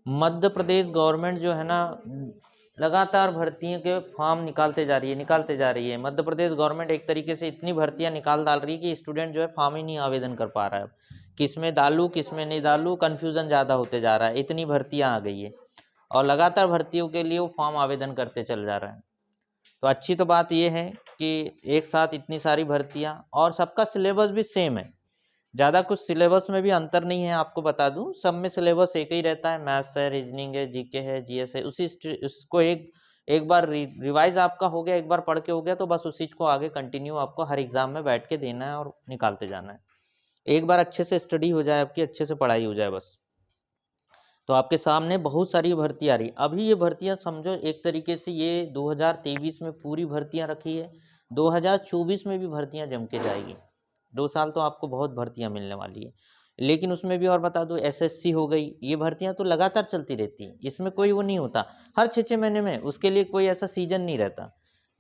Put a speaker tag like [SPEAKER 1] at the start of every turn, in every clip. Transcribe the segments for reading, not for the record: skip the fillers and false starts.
[SPEAKER 1] Madhya Pradesh government जो है ना लगातार भर्तियों के फॉर्म निकालते जा रही है। मध्य प्रदेश गवर्नमेंट एक तरीके से इतनी भर्तियां निकाल डाल रही है कि स्टूडेंट जो है फॉर्म ही नहीं आवेदन कर पा रहा है। किस में डालूँ किस में नहीं डालूँ, कन्फ्यूज़न ज़्यादा होते जा रहा है, इतनी भर्तियाँ आ गई है और लगातार भर्तियों के लिए वो फॉर्म आवेदन करते चल जा रहा है। तो अच्छी तो बात ये है कि एक साथ इतनी सारी भर्तियाँ और सबका सिलेबस भी सेम है, ज़्यादा कुछ सिलेबस में भी अंतर नहीं है। आपको बता दूं सब में सिलेबस एक ही रहता है, मैथ्स है, रीजनिंग है, जीके है, जीएस है। उसको एक बार रिवाइज आपका हो गया, एक बार पढ़ के हो गया तो बस उसी को आगे कंटिन्यू आपको हर एग्जाम में बैठ के देना है और निकालते जाना है। एक बार अच्छे से स्टडी हो जाए, आपकी अच्छे से पढ़ाई हो जाए बस। तो आपके सामने बहुत सारी भर्ती आ रही। अभी ये भर्तियां समझो एक तरीके से ये 2023 में पूरी भर्तियां रखी है, 2024 में भी भर्तियां जम के जाएगी। 2 साल तो आपको बहुत भर्तियां मिलने वाली है। लेकिन उसमें भी और बता दूं, एसएससी हो गई, ये भर्तियां तो लगातार चलती रहती हैं, इसमें कोई वो नहीं होता हर 6-6 महीने में, उसके लिए कोई ऐसा सीजन नहीं रहता।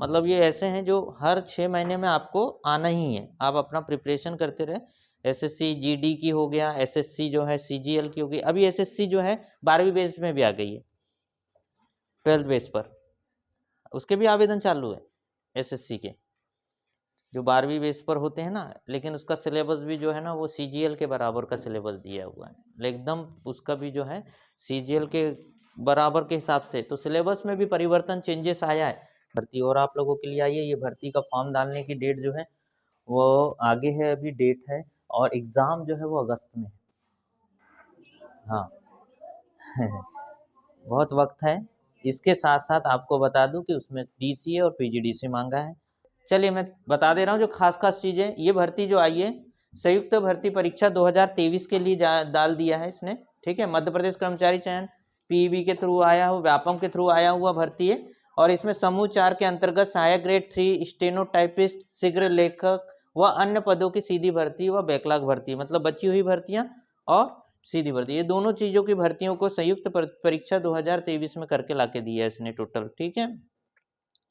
[SPEAKER 1] मतलब ये ऐसे हैं जो हर 6 महीने में आपको आना ही है, आप अपना प्रिपरेशन करते रहे। एसएससी जीडी की हो गया, एसएससी जो है सीजीएल की हो गई। अभी एसएससी जो है 12वीं बेस में भी आ गई है, 12th बेस पर उसके भी आवेदन चालू है। एसएससी के जो 12वीं बेस पर होते हैं ना, लेकिन उसका सिलेबस भी जो है ना वो सीजीएल के बराबर का सिलेबस दिया हुआ है, एकदम उसका भी जो है सीजीएल के बराबर के हिसाब से। तो सिलेबस में भी परिवर्तन, चेंजेस आया है। भर्ती और आप लोगों के लिए आई है। ये भर्ती का फॉर्म डालने की डेट जो है वो आगे है, अभी डेट है, और एग्ज़ाम जो है वो अगस्त में है। हाँ बहुत वक्त है। इसके साथ साथ आपको बता दूं कि उसमें डीसीए और पीजीडीसी मांगा है। चलिए मैं बता दे रहा हूँ जो खास खास चीज़ें। ये भर्ती जो आई है, संयुक्त भर्ती परीक्षा 2023 के लिए डाल दिया है इसने, ठीक है। मध्य प्रदेश कर्मचारी चयन पीईबी के थ्रू आया हुआ, व्यापम के थ्रू आया हुआ भर्ती है। और इसमें समूह 4 के अंतर्गत सहायक ग्रेड 3, स्टेनोटाइपिस्ट, शीघ्र लेखक व अन्य पदों की सीधी भर्ती व बैकलॉग भर्ती, मतलब बची हुई भर्तियां और सीधी भर्ती, ये दोनों चीज़ों की भर्तियों को संयुक्त परीक्षा 2023 में करके लाके दिया है इसने टोटल, ठीक है।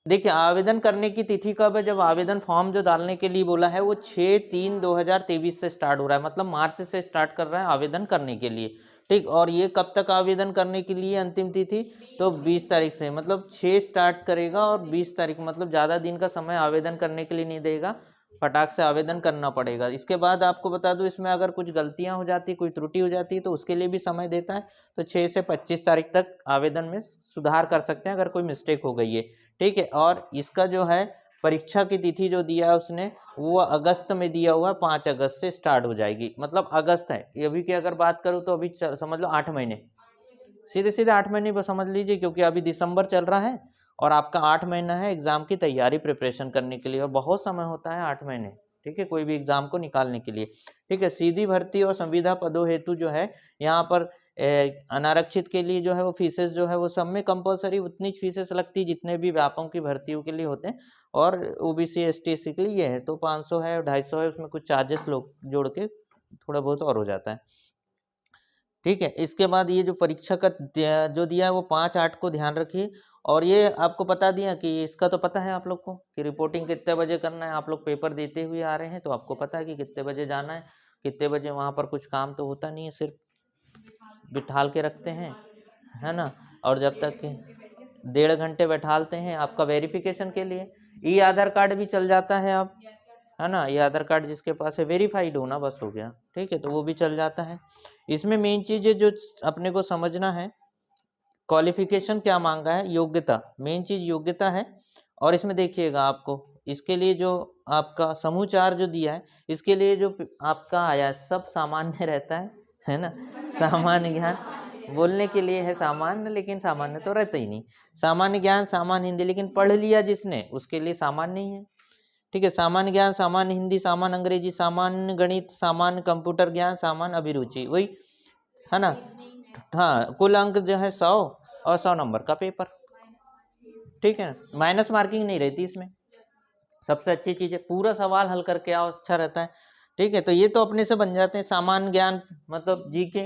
[SPEAKER 1] देखिए आवेदन करने की तिथि कब है, जब आवेदन फॉर्म जो डालने के लिए बोला है वो 6/3/2023 से स्टार्ट हो रहा है, मतलब मार्च से स्टार्ट कर रहा है आवेदन करने के लिए, ठीक। और ये कब तक आवेदन करने के लिए अंतिम तिथि, तो 20 तारीख से, मतलब 6 स्टार्ट करेगा और 20 तारीख, मतलब ज़्यादा दिन का समय आवेदन करने के लिए नहीं देगा, फटाक से आवेदन करना पड़ेगा। इसके बाद आपको बता दूं इसमें अगर कुछ गलतियां हो जाती, कोई त्रुटि हो जाती है तो उसके लिए भी समय देता है। तो 6 से 25 तारीख तक आवेदन में सुधार कर सकते हैं अगर कोई मिस्टेक हो गई है, ठीक है। और इसका जो है परीक्षा की तिथि जो दिया है उसने वो अगस्त में दिया हुआ है, 5 अगस्त से स्टार्ट हो जाएगी, मतलब अगस्त है ये। अभी की अगर बात करूँ तो अभी समझ लो 8 महीने, सीधे सीधे 8 महीने बस समझ लीजिए, क्योंकि अभी दिसंबर चल रहा है और आपका 8 महीना है एग्जाम की तैयारी प्रिपरेशन करने के लिए, और बहुत समय होता है 8 महीने, ठीक है, कोई भी एग्जाम को निकालने के लिए, ठीक है। सीधी भर्ती और संविदा पदों हेतु जो है यहाँ पर अनारक्षित के लिए जो है वो फीसेस जो है वो सब में कंपलसरी उतनी फीसेस लगती जितने भी व्यापम की भर्तियों के लिए होते हैं। और ओबीसी एसटी एससी के लिए ये है तो 500 है, 250 है, उसमें कुछ चार्जेस लोग जोड़ के थोड़ा बहुत और हो जाता है, ठीक है। इसके बाद ये जो परीक्षा का जो दिया है वो 5/8 को ध्यान रखिए। और ये आपको बता दिया कि इसका तो पता है आप लोग को कि रिपोर्टिंग कितने बजे करना है। आप लोग पेपर देते हुए आ रहे हैं तो आपको पता है कि कितने बजे जाना है, कितने बजे वहाँ पर कुछ काम तो होता नहीं है, सिर्फ बिठाल के रखते हैं, है ना। और जब तक 1.5 घंटे बैठालते हैं आपका वेरिफिकेशन के लिए। ई आधार कार्ड भी चल जाता है अब, है ना। ये आधार कार्ड जिसके पास है वेरीफाइड होना बस हो गया, ठीक है, तो वो भी चल जाता है। इसमें मेन चीज़ जो अपने को समझना है, क्वालिफिकेशन क्या मांगा है, योग्यता, मेन चीज़ योग्यता है। और इसमें देखिएगा आपको इसके लिए जो आपका समूह 4 जो दिया है इसके लिए जो आपका आया सब सामान्य रहता है ना। सामान्य ज्ञान बोलने के लिए है सामान्य, लेकिन सामान्य तो रहता ही नहीं। सामान्य ज्ञान, सामान्य हिंदी, लेकिन पढ़ लिया जिसने उसके लिए सामान्य नहीं है, ठीक है। सामान्य ज्ञान, सामान्य हिंदी, सामान्य अंग्रेजी, सामान्य गणित, सामान्य कंप्यूटर ज्ञान, सामान्य अभिरुचि, वही है ना। हाँ कुल अंक जो है 100 और 100 नंबर का पेपर, ठीक है। माइनस मार्किंग नहीं रहती इसमें, सबसे अच्छी चीज़ है पूरा सवाल हल करके आओ, अच्छा रहता है, ठीक है। तो ये तो अपने से बन जाते हैं। सामान्य ज्ञान मतलब जीके,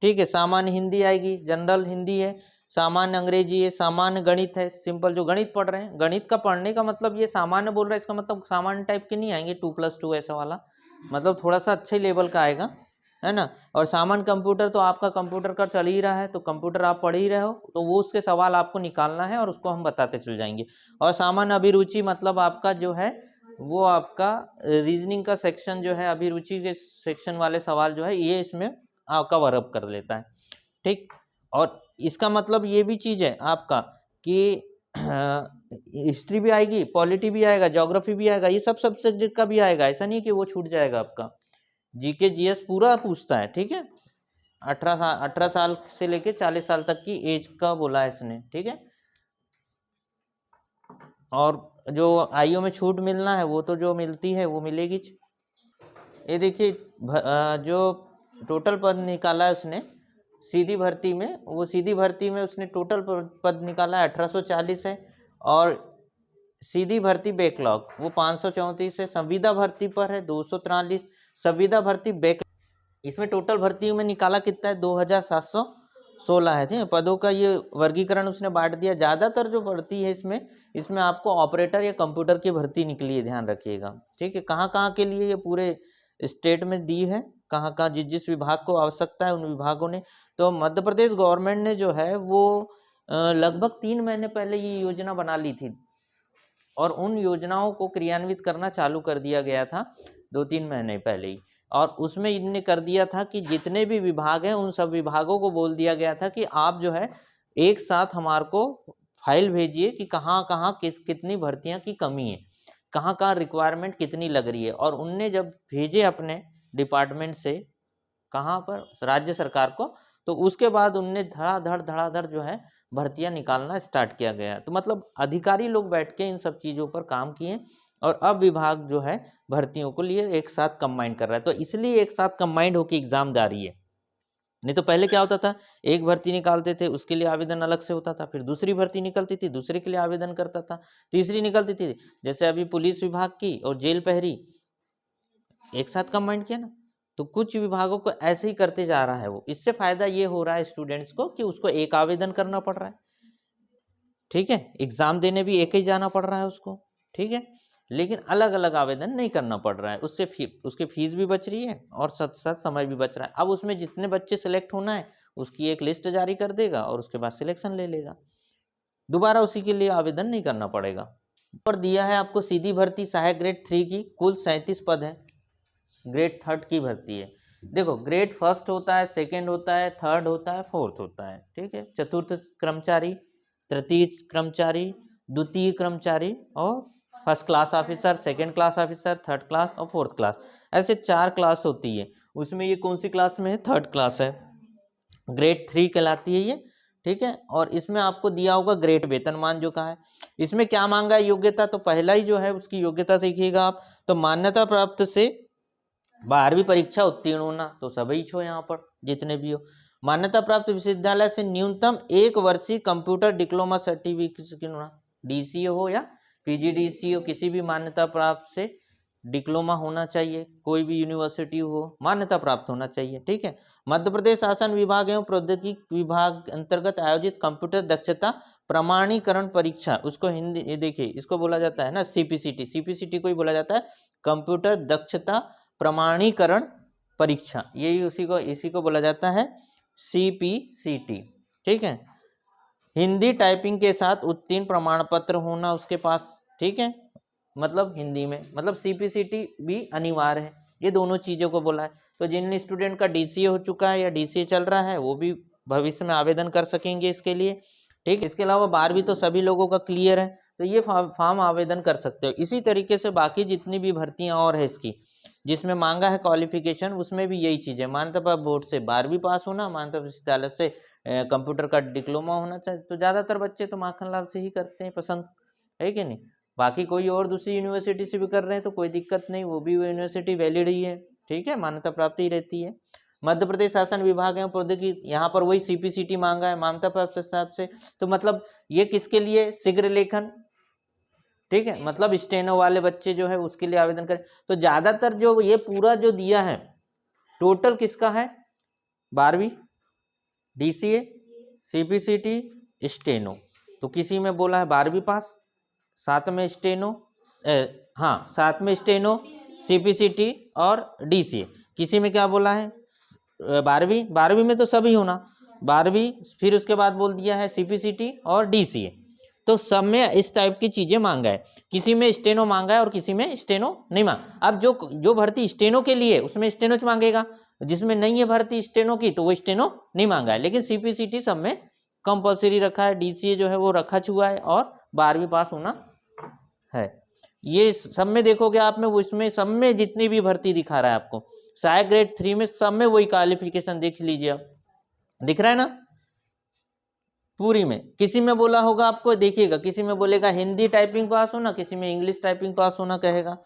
[SPEAKER 1] ठीक है। सामान्य हिंदी आएगी, जनरल हिंदी है। सामान्य अंग्रेजी है, सामान्य गणित है, सिंपल जो गणित पढ़ रहे हैं। गणित का पढ़ने का मतलब ये सामान्य बोल रहा है, इसका मतलब सामान्य टाइप के नहीं आएंगे 2+2 ऐसा वाला, मतलब थोड़ा सा अच्छे लेवल का आएगा, है ना। और सामान्य कंप्यूटर तो आपका कंप्यूटर का चल ही रहा है, तो कंप्यूटर आप पढ़ ही रहे हो, तो वो उसके सवाल आपको निकालना है और उसको हम बताते चल जाएंगे। और सामान्य अभिरुचि मतलब आपका जो है वो आपका रीजनिंग का सेक्शन जो है, अभिरुचि के सेक्शन वाले सवाल जो है ये इसमें कवर अप कर लेता है, ठीक। और इसका मतलब ये भी चीज़ है आपका कि हिस्ट्री भी आएगी, पॉलिटी भी आएगा, ज्योग्राफी भी आएगा, ये सब सब्जेक्ट का भी आएगा, ऐसा नहीं कि वो छूट जाएगा आपका। जीके जीएस पूरा पूछता है, ठीक है। 18 साल से लेके 40 साल तक की एज का बोला है इसने, ठीक है। और जो आयु में छूट मिलना है वो तो जो मिलती है वो मिलेगी। ये देखिए जो टोटल पद निकाला है उसने सीधी भर्ती में, वो सीधी भर्ती में उसने टोटल पद निकाला है 1840 है। और सीधी भर्ती बैकलॉग वो 534 है। संविदा भर्ती पर है 243। संविदा भर्ती बैक, इसमें टोटल भर्तियों में निकाला कितना है 2716 है, ठीक है। पदों का ये वर्गीकरण उसने बांट दिया। ज़्यादातर जो भर्ती है इसमें आपको ऑपरेटर या कंप्यूटर की भर्ती निकली है, ध्यान रखिएगा, ठीक है। कहाँ कहाँ के लिए ये पूरे स्टेट में दी है, कहाँ कहाँ जिस जिस विभाग को आवश्यकता है उन विभागों ने। तो मध्य प्रदेश गवर्नमेंट ने जो है वो लगभग 3 महीने पहले ये योजना बना ली थी और उन योजनाओं को क्रियान्वित करना चालू कर दिया गया था 2-3 महीने पहले ही। और उसमें इनने कर दिया था कि जितने भी विभाग हैं उन सब विभागों को बोल दिया गया था कि आप जो है एक साथ हमारे को फाइल भेजिए कि कहाँ कहाँ कितनी भर्तियां की कमी है, कहाँ कहाँ रिक्वायरमेंट कितनी लग रही है। और उनने जब भेजे अपने डिपार्टमेंट से कहाँ पर, राज्य सरकार को, तो उसके बाद उनने धड़ाधड़ जो है भर्तियां निकालना स्टार्ट किया गया। तो मतलब अधिकारी लोग बैठ के इन सब चीज़ों पर काम किए और अब विभाग जो है भर्तियों को लिए एक साथ कंबाइन कर रहा है। तो इसलिए एक साथ कंबाइंड होकर एग्जाम जारी है। नहीं तो पहले क्या होता था, एक भर्ती निकालते थे उसके लिए आवेदन अलग से होता था, फिर दूसरी भर्ती निकलती थी दूसरे के लिए आवेदन करता था, तीसरी निकलती थी, जैसे अभी पुलिस विभाग की और जेल प्रहरी एक साथ कंबाइंड किया ना। तो कुछ विभागों को ऐसे ही करते जा रहा है वो। इससे फायदा ये हो रहा है स्टूडेंट्स को कि उसको एक आवेदन करना पड़ रहा है, ठीक है। एग्जाम देने भी एक ही जाना पड़ रहा है उसको, ठीक है। लेकिन अलग अलग आवेदन नहीं करना पड़ रहा है, उससे उसकी फीस भी बच रही है और साथ साथ समय भी बच रहा है। अब उसमें जितने बच्चे सेलेक्ट होना है उसकी एक लिस्ट जारी कर देगा और उसके बाद सिलेक्शन ले लेगा, दोबारा उसी के लिए आवेदन नहीं करना पड़ेगा। पर दिया है आपको सीधी भर्ती सहायक ग्रेड 3 की, कुल 37 पद है। ग्रेड 3 की भर्ती है। देखो ग्रेड 1 होता है, 2 होता है, 3 होता है, 4 होता है, ठीक है। चतुर्थ कर्मचारी, तृतीय कर्मचारी, द्वितीय कर्मचारी और first class officer, second class officer, third class और फोर्थ क्लास, ऐसे 4 क्लास होती है। उसमें ये कौन सी क्लास में है, 3rd क्लास है, ग्रेड 3 कहलाती है ये, ठीक है। और इसमें आपको दिया होगा ग्रेड वेतनमान जो कहा है। इसमें क्या मांगा है योग्यता, तो पहला ही जो है उसकी योग्यता देखिएगा आप, तो मान्यता प्राप्त से 12वीं परीक्षा उत्तीर्ण होना, तो सभी छो यहाँ पर जितने भी हो। मान्यता प्राप्त विश्वविद्यालय से न्यूनतम 1 वर्षीय कंप्यूटर डिप्लोमा सर्टिफिकेट होना, डीसीए हो या पीजीडीसीए हो, किसी भी मान्यता प्राप्त से डिप्लोमा होना चाहिए, कोई भी यूनिवर्सिटी हो मान्यता प्राप्त होना चाहिए, ठीक है। मध्य प्रदेश शासन विभाग एवं प्रौद्योगिकी विभाग अंतर्गत आयोजित कंप्यूटर दक्षता प्रमाणीकरण परीक्षा, उसको हिंदी ये देखिए इसको बोला जाता है ना सीपीसीटी, सीपीसीटी को ही बोला जाता है कंप्यूटर दक्षता प्रमाणीकरण परीक्षा, यही इसी को बोला जाता है सीपीसीटी, ठीक है। हिंदी टाइपिंग के साथ उत्तीर्ण प्रमाण पत्र होना उसके पास, ठीक है, मतलब हिंदी में, मतलब सीपीसीटी भी अनिवार्य है। ये दोनों चीज़ों को बोला है। तो जिन स्टूडेंट का डीसीए हो चुका है या डीसीए चल रहा है वो भी भविष्य में आवेदन कर सकेंगे इसके लिए, ठीक। इसके अलावा 12वीं तो सभी लोगों का क्लियर है, तो ये फॉर्म आवेदन कर सकते हो। इसी तरीके से बाकी जितनी भी भर्तियां और है इसकी जिसमें मांगा है क्वालिफिकेशन, उसमें भी यही चीज़ है, मान्यता प्राप्त बोर्ड से 12वीं पास होना, मान्यता विश्वविद्यालय से कंप्यूटर का डिप्लोमा होना चाहिए। तो ज़्यादातर बच्चे तो माखनलाल से ही करते हैं पसंद, है कि नहीं। बाकी कोई और दूसरी यूनिवर्सिटी से भी कर रहे हैं तो कोई दिक्कत नहीं, वो भी यूनिवर्सिटी वैलिड ही है, ठीक है, मान्यता प्राप्त ही रहती है। मध्य प्रदेश शासन विभाग एवं प्रौद्योगिकी, यहाँ पर वही सीपीसीटी मांगा है मान्यता प्राप्त हिसाब से, तो मतलब ये किसके लिए, शीघ्र लेखन, ठीक है, मतलब स्टेनो वाले बच्चे जो है उसके लिए आवेदन करें। तो ज्यादातर जो ये पूरा जो दिया है टोटल किसका है, 12वीं, डीसीए, सीपीसीटी, स्टेनो, तो किसी में बोला है 12वीं पास, साथ में स्टेनो, हाँ साथ में स्टेनो, सीपीसीटी और डीसीए, किसी में क्या बोला है 12वीं में तो सभी होना, 12वीं, फिर उसके बाद बोल दिया है CPCT और DCA। तो सब में इस टाइप की चीजें मांगा है, किसी में स्टेनो मांगा है और किसी में स्टेनो नहीं मांगा। अब जो भर्ती स्टेनो के लिए उसमें स्टेनो मांगेगा, जिसमें नहीं है भर्ती स्टेनो की तो वो स्टेनो नहीं मांगा है। लेकिन CPCT सब में कंपलसरी रखा है, DCA जो है वो रखा छुआ है और 12वीं पास होना है। ये सब में देखोगे आप में, वो इसमें सब में जितनी भी भर्ती दिखा रहा है आपको, सहायक ग्रेड 3 में सब में वही क्वालिफिकेशन देख लीजिए आप, दिख रहा है ना पूरी में। किसी में बोला होगा आपको, देखिएगा किसी में बोलेगा हिंदी टाइपिंग पास होना, किसी में इंग्लिश टाइपिंग पास होना कहेगा,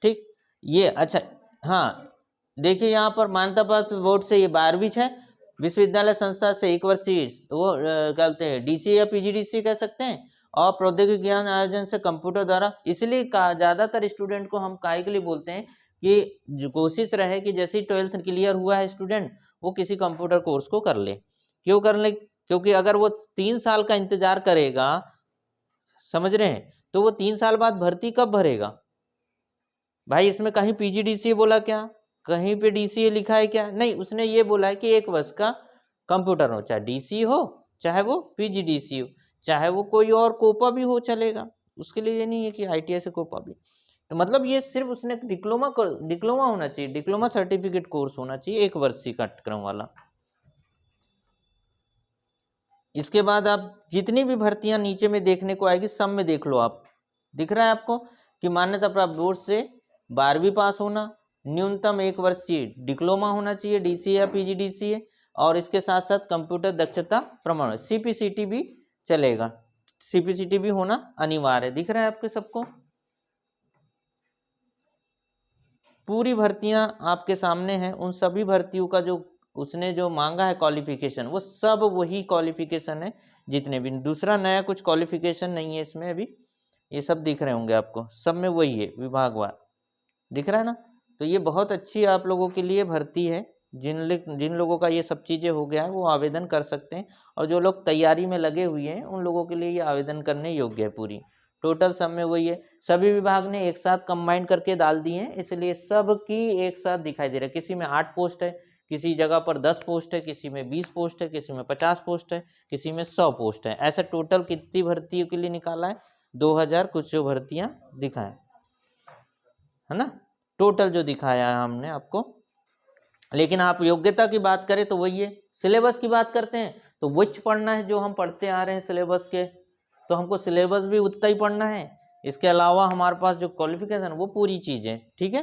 [SPEAKER 1] ठीक। ये अच्छा, हाँ देखिए यहाँ पर मान्यता प्राप्त बोर्ड से ये 12वीं है, विश्वविद्यालय संस्था से 1 वर्षीय वो क्या बोलते हैं DCA या PGDCA कह सकते हैं, और प्रौद्योगिक ज्ञान आयोजन से कंप्यूटर द्वारा। इसलिए ज्यादातर स्टूडेंट को हम काहे के लिए बोलते हैं कि जो कोशिश रहे कि जैसे ही 12th क्लियर हुआ है स्टूडेंट, वो किसी कंप्यूटर कोर्स को कर ले। क्यों कर ले? क्योंकि अगर वो 3 साल का इंतजार करेगा, समझ रहे हैं, तो वो 3 साल बाद भर्ती कब भरेगा भाई? इसमें कहीं PGDCA बोला क्या, कहीं पे DCA लिखा है क्या? नहीं, उसने ये बोला है कि 1 वर्ष का कंप्यूटर हो, चाहे DCA हो चाहे वो PGDCA हो, चाहे वो कोई और कोपा भी हो चलेगा, उसके लिए ये नहीं है कि ITI से कोपा भी। तो मतलब ये सिर्फ उसने डिप्लोमा होना चाहिए, डिप्लोमा सर्टिफिकेट कोर्स होना चाहिए 1 वर्ष का क्रम वाला। इसके बाद आप जितनी भी भर्तियां नीचे में देखने को आएगी सब में देख लो आप, दिख रहा है आपको कि मान्यता प्राप्त बोर्ड से 12वीं पास होना, न्यूनतम 1 वर्षीय डिप्लोमा होना चाहिए DCA या PGDCA, और इसके साथ साथ कंप्यूटर दक्षता प्रमाण CPCT भी चलेगा, CPCT भी होना अनिवार्य है। दिख रहा है आपके सबको? पूरी भर्तियां आपके सामने हैं, उन सभी भर्तियों का जो उसने जो मांगा है क्वालिफिकेशन, वो सब वही क्वालिफिकेशन है जितने भी, दूसरा नया कुछ क्वालिफिकेशन नहीं है इसमें अभी। ये सब दिख रहे होंगे आपको, सब में वही है विभागवार, दिख रहा है ना। तो ये बहुत अच्छी आप लोगों के लिए भर्ती है, जिन लोगों का ये सब चीज़ें हो गया है वो आवेदन कर सकते हैं, और जो लोग तैयारी में लगे हुए हैं उन लोगों के लिए ये आवेदन करने योग्य है। पूरी टोटल सब में वही है, सभी विभाग ने एक साथ कंबाइन करके डाल दिए हैं, इसलिए सब की एक साथ दिखाई दे रहा है। किसी में 8 पोस्ट है, किसी जगह पर 10 पोस्ट है, किसी में 20 पोस्ट है, किसी में 50 पोस्ट है, किसी में 100 पोस्ट है। ऐसा टोटल कितनी भर्तियों के लिए निकाला है? 2000 कुछ जो भर्तियां दिखाएं, है ना, टोटल जो दिखाया है हमने आपको। लेकिन आप योग्यता की बात करें तो वही है। सिलेबस की बात करते हैं तो वही पढ़ना है जो हम पढ़ते आ रहे हैं सिलेबस के, तो हमको सिलेबस भी उतना ही पढ़ना है। इसके अलावा हमारे पास जो क्वालिफिकेशन वो पूरी चीज़ है, ठीक है।